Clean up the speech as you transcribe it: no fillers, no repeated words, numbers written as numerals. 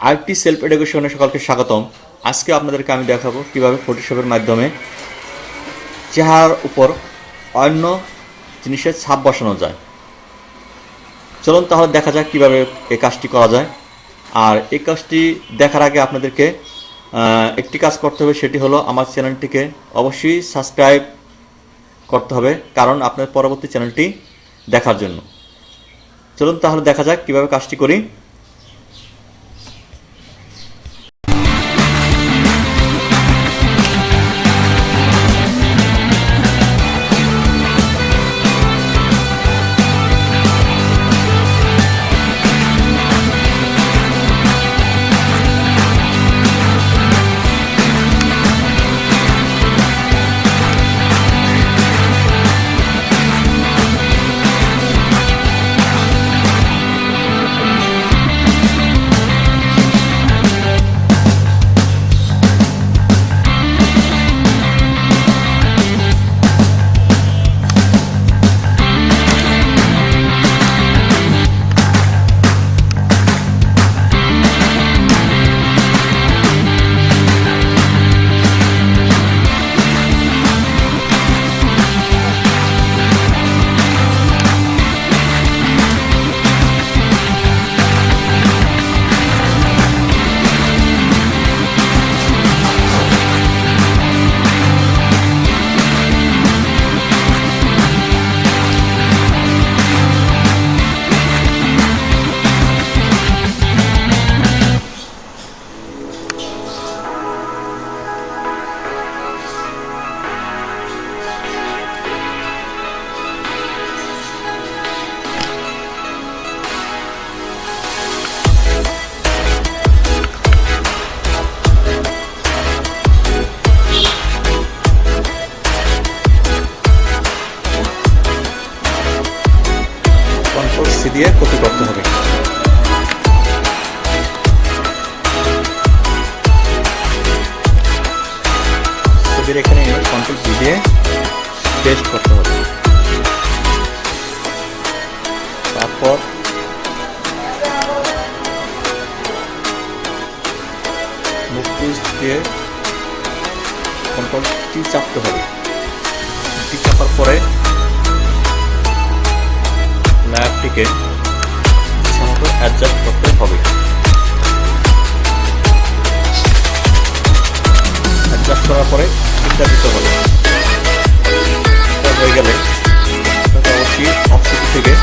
IT self এডুকেশনে সকলকে স্বাগতম। আজকে আপনাদেরকে আমি দেখাবো কিভাবে ফটোশপের মাধ্যমে চেহারার উপর অন্য জিনিসের ছাপ বসানো যায়। চলুন তাহলে দেখা যাক কিভাবে এই কাজটি করা যায়। আর এই কাজটি দেখার আগে আপনাদেরকে একটি কাজ করতে হবে, সেটি হলো আমার চ্যানেলটিকে অবশ্যই সাবস্ক্রাইব করতে হবে, কারণ আপনার পরবর্তী চ্যানেলটি দেখার জন্য। চলুন তাহলে দেখা যাক কিভাবে কাজটি করি। দিয়ে কপি করতে হবে। ছবির এখানে কন্ট্রোল ভি দিয়ে পেস্ট করতে হবে। তারপর মুভ টুলস দিয়ে কন্ট্রোল টি চাপতে হবে। টি চাপার পরে ল্যাবটিকে ইচ্ছামতো অ্যাডজাস্ট করতে হবে। অ্যাডজাস্ট করার পরে এটা দিতে হবে। এটা হয়ে গেলে অবশ্যই অপশন থেকে